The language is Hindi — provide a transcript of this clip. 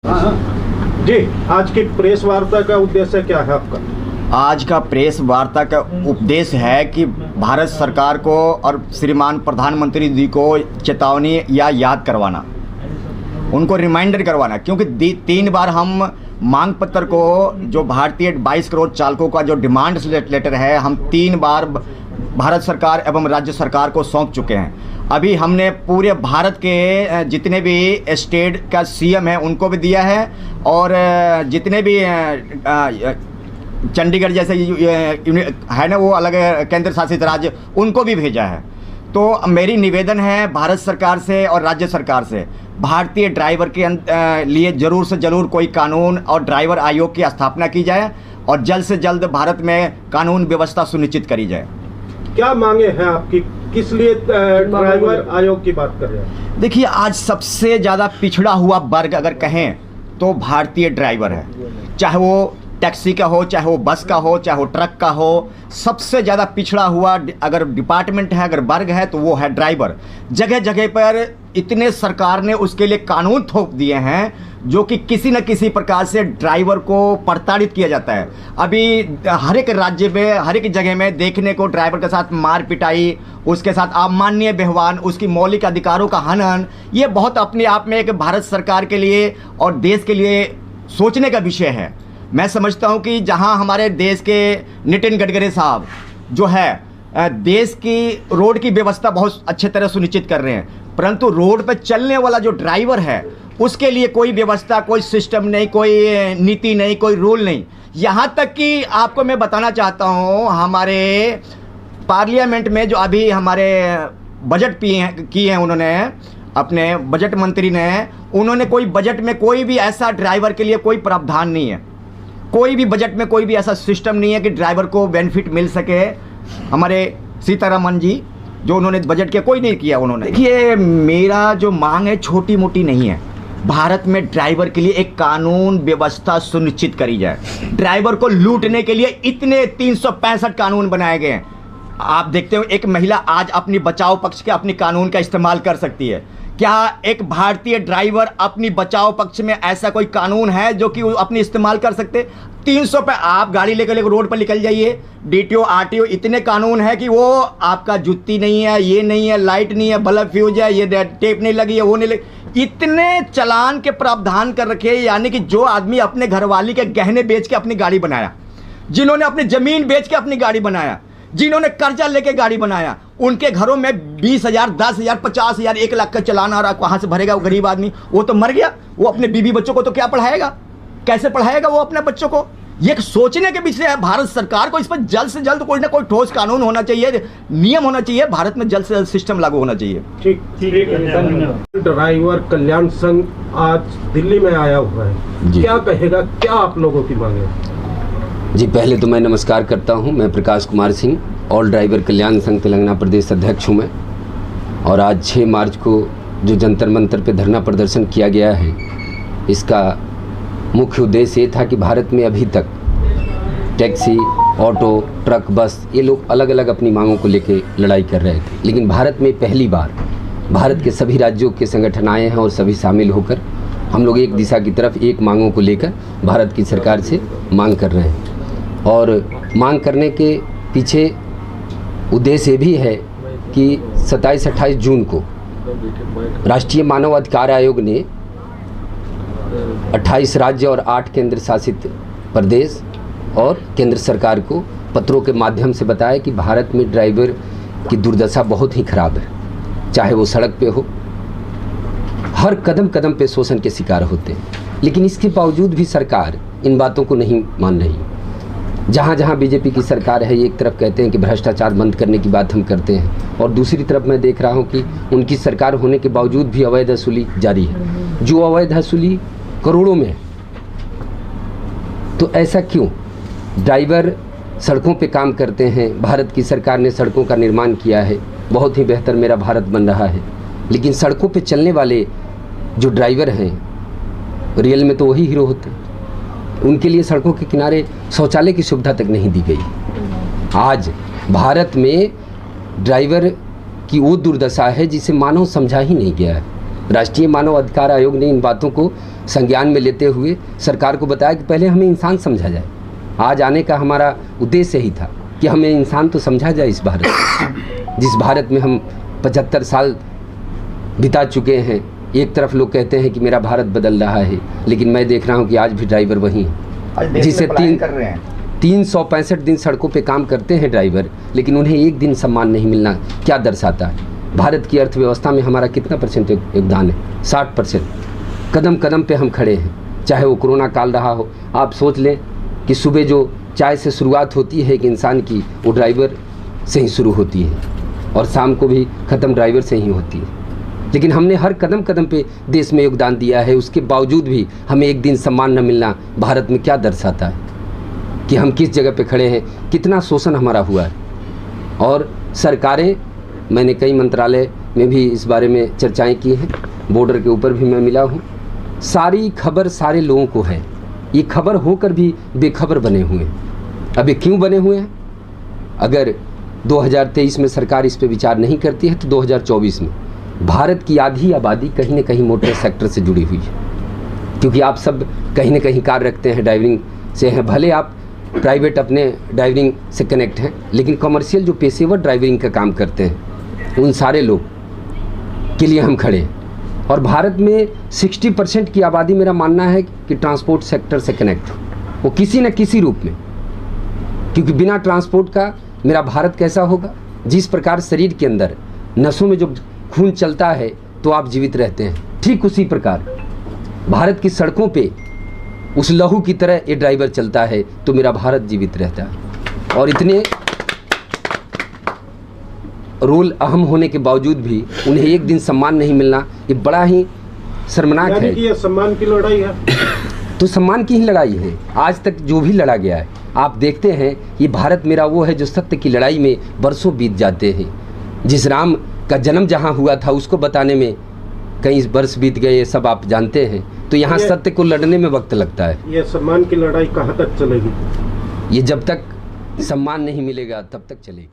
जी, आज की प्रेस वार्ता का उद्देश्य क्या है आपका? आज का प्रेस वार्ता का उद्देश्य है कि भारत सरकार को और श्रीमान प्रधानमंत्री जी को चेतावनी या याद करवाना, उनको रिमाइंडर करवाना, क्योंकि 3 बार हम मांग पत्र को, जो भारतीय 22 करोड़ चालकों का जो डिमांड लेटर है, हम 3 बार भारत सरकार एवं राज्य सरकार को सौंप चुके हैं। अभी हमने पूरे भारत के जितने भी स्टेट का सीएम है उनको भी दिया है, और जितने भी चंडीगढ़ जैसे है ना, वो अलग केंद्र शासित राज्य, उनको भी भेजा है। तो मेरी निवेदन है भारत सरकार से और राज्य सरकार से, भारतीय ड्राइवर के लिए ज़रूर से ज़रूर कोई कानून और ड्राइवर आयोग की स्थापना की जाए और जल्द से जल्द भारत में कानून व्यवस्था सुनिश्चित करी जाए। क्या मांगे हैं आपकी, किस लिए ड्राइवर आयोग की बात कर रहे हैं? देखिए, आज सबसे ज़्यादा पिछड़ा हुआ वर्ग अगर कहें तो भारतीय ड्राइवर है, चाहे वो टैक्सी का हो, चाहे वो बस का हो, चाहे वो ट्रक का हो। सबसे ज़्यादा पिछड़ा हुआ अगर डिपार्टमेंट है, अगर वर्ग है, तो वो है ड्राइवर। जगह जगह पर इतने सरकार ने उसके लिए कानून थोप दिए हैं जो कि किसी न किसी प्रकार से ड्राइवर को प्रताड़ित किया जाता है। अभी हर एक राज्य में, हर एक जगह में देखने को ड्राइवर के साथ मार पिटाई, उसके साथ अमानवीय व्यवहार, उसकी मौलिक अधिकारों का हनन, ये बहुत अपने आप में एक भारत सरकार के लिए और देश के लिए सोचने का विषय है। मैं समझता हूँ कि जहाँ हमारे देश के नितिन गडकरी साहब जो है देश की रोड की व्यवस्था बहुत अच्छे तरह सुनिश्चित कर रहे हैं, परंतु रोड पर चलने वाला जो ड्राइवर है उसके लिए कोई व्यवस्था, कोई सिस्टम नहीं, कोई नीति नहीं, कोई रूल नहीं। यहाँ तक कि आपको मैं बताना चाहता हूँ, हमारे पार्लियामेंट में जो अभी हमारे बजट किए हैं उन्होंने, अपने बजट मंत्री ने, उन्होंने कोई बजट में कोई भी ऐसा ड्राइवर के लिए कोई प्रावधान नहीं है, कोई भी बजट में कोई भी ऐसा सिस्टम नहीं है कि ड्राइवर को बेनिफिट मिल सके। हमारे सीतारमण जी जो उन्होंने बजट किया, कोई नहीं किया उन्होंने। देखिए, मेरा जो मांग है छोटी मोटी नहीं है, भारत में ड्राइवर के लिए एक कानून व्यवस्था सुनिश्चित करी जाए। ड्राइवर को लूटने के लिए इतने 365 कानून बनाए गए हैं। आप देखते हो, एक महिला आज अपनी बचाव पक्ष के अपनी कानून का इस्तेमाल कर सकती है। क्या एक भारतीय ड्राइवर अपनी बचाव पक्ष में ऐसा कोई कानून है जो कि अपनी इस्तेमाल कर सकते? 300 पे आप गाड़ी लेकर रोड पर निकल जाइए, डीटीओ आरटीओ इतने कानून है कि वो आपका जुत्ती नहीं है, ये नहीं है, लाइट नहीं है, बल्ब फ्यूज है, ये टेप नहीं लगी है, वो नहीं लगी, इतने चालान के प्रावधान कर रखे। यानी कि जो आदमी अपने घरवाली के गहने बेच के अपनी गाड़ी बनाया, जिन्होंने अपनी जमीन बेच के अपनी गाड़ी बनाया, जिन्होंने कर्जा लेके गाड़ी बनाया, उनके घरों में 20,000, 10,000, 50,000, 1 लाख का चालान आ रहा, कहाँ से भरेगा वो गरीब आदमी? वो तो मर गया, वो अपने बीवी बच्चों को तो क्या पढ़ाएगा, कैसे पढ़ाएगा वो अपने बच्चों को? ये सोचने के विषय है। भारत सरकार को इस पर जल्द से जल्द कोई ना कोई ठोस कानून होना चाहिए, नियम होना चाहिए, भारत में जल्द से जल्द सिस्टम लागू होना चाहिए। ठीक है। ड्राइवर कल्याण संघ आज दिल्ली में आया हुआ है, क्या कहेगा, क्या आप लोगों की मांग है? जी, पहले तो मैं नमस्कार करता हूं। मैं प्रकाश कुमार सिंह, ऑल ड्राइवर कल्याण संघ तेलंगाना प्रदेश अध्यक्ष हूं मैं। और आज 6 मार्च को जो जंतर मंतर पे धरना प्रदर्शन किया गया है, इसका मुख्य उद्देश्य ये था कि भारत में अभी तक टैक्सी, ऑटो, ट्रक, बस, ये लोग अलग अलग अपनी मांगों को लेकर लड़ाई कर रहे थे। लेकिन भारत में पहली बार भारत के सभी राज्यों के संगठन आए हैं और सभी शामिल होकर हम लोग एक दिशा की तरफ, एक मांगों को लेकर भारत की सरकार से मांग कर रहे हैं। और मांग करने के पीछे उद्देश्य ये भी है कि 27-28 जून को राष्ट्रीय मानव अधिकार आयोग ने 28 राज्य और 8 केंद्र शासित प्रदेश और केंद्र सरकार को पत्रों के माध्यम से बताया कि भारत में ड्राइवर की दुर्दशा बहुत ही खराब है। चाहे वो सड़क पे हो, हर कदम कदम पे शोषण के शिकार होते हैं। लेकिन इसके बावजूद भी सरकार इन बातों को नहीं मान रही। जहाँ जहाँ बीजेपी की सरकार है, एक तरफ कहते हैं कि भ्रष्टाचार बंद करने की बात हम करते हैं, और दूसरी तरफ मैं देख रहा हूँ कि उनकी सरकार होने के बावजूद भी अवैध वसूली जारी है, जो अवैध वसूली करोड़ों में है। तो ऐसा क्यों? ड्राइवर सड़कों पे काम करते हैं, भारत की सरकार ने सड़कों का निर्माण किया है, बहुत ही बेहतर मेरा भारत बन रहा है। लेकिन सड़कों पे चलने वाले जो ड्राइवर हैं, रियल में तो वही हीरो होते हैं। उनके लिए सड़कों के किनारे शौचालय की सुविधा तक नहीं दी गई। आज भारत में ड्राइवर की वो दुर्दशा है जिसे मानव समझा ही नहीं गया है। राष्ट्रीय मानव अधिकार आयोग ने इन बातों को संज्ञान में लेते हुए सरकार को बताया कि पहले हमें इंसान समझा जाए। आज आने का हमारा उद्देश्य ही था कि हमें इंसान तो समझा जाए इस भारत में, जिस भारत में हम 75 साल बिता चुके हैं। एक तरफ लोग कहते हैं कि मेरा भारत बदल रहा है, लेकिन मैं देख रहा हूं कि आज भी ड्राइवर वही हैं, जिसे 365 दिन सड़कों पे काम करते हैं ड्राइवर, लेकिन उन्हें एक दिन सम्मान नहीं मिलना क्या दर्शाता है? भारत की अर्थव्यवस्था में हमारा कितना % योगदान है? 60%। कदम कदम पे हम खड़े हैं, चाहे वो कोरोना काल रहा हो। आप सोच लें कि सुबह जो चाय से शुरुआत होती है एक इंसान की, वो ड्राइवर से ही शुरू होती है और शाम को भी ख़त्म ड्राइवर से ही होती है। लेकिन हमने हर कदम कदम पे देश में योगदान दिया है, उसके बावजूद भी हमें एक दिन सम्मान न मिलना भारत में क्या दर्शाता है कि हम किस जगह पे खड़े हैं, कितना शोषण हमारा हुआ है। और सरकारें, मैंने कई मंत्रालय में भी इस बारे में चर्चाएं की हैं, बॉर्डर के ऊपर भी मैं मिला हूँ। सारी खबर सारे लोगों को है, ये खबर होकर भी बेखबर बने हुए हैं। अब ये क्यों बने हुए हैं? अगर 2023 में सरकार इस पे विचार नहीं करती है तो 2024 में भारत की आधी आबादी कहीं ना कहीं मोटर सेक्टर से जुड़ी हुई है, क्योंकि आप सब कहीं ना कहीं कार्य रखते हैं, ड्राइविंग से हैं। भले आप प्राइवेट अपने ड्राइविंग से कनेक्ट हैं, लेकिन कमर्शियल जो पेशेवर ड्राइविंग का काम करते हैं उन सारे लोग के लिए हम खड़े हैं। और भारत में 60% की आबादी, मेरा मानना है कि ट्रांसपोर्ट सेक्टर से कनेक्ट हो, वो किसी न किसी रूप में, क्योंकि बिना ट्रांसपोर्ट का मेरा भारत कैसा होगा? जिस प्रकार शरीर के अंदर नसों में जो खून चलता है तो आप जीवित रहते हैं, ठीक उसी प्रकार भारत की सड़कों पे उस लहू की तरह ये ड्राइवर चलता है तो मेरा भारत जीवित रहता है। और इतने रोल अहम होने के बावजूद भी उन्हें एक दिन सम्मान नहीं मिलना, ये बड़ा ही शर्मनाक है। ये सम्मान की लड़ाई है तो सम्मान की ही लड़ाई है। आज तक जो भी लड़ा गया है, आप देखते हैं ये भारत मेरा वो है जो सत्य की लड़ाई में बरसों बीत जाते हैं। जिस राम का जन्म जहाँ हुआ था उसको बताने में कई वर्ष बीत गए, ये सब आप जानते हैं। तो यहाँ सत्य को लड़ने में वक्त लगता है। ये सम्मान की लड़ाई कहाँ तक चलेगी? ये जब तक सम्मान नहीं मिलेगा तब तक चलेगी।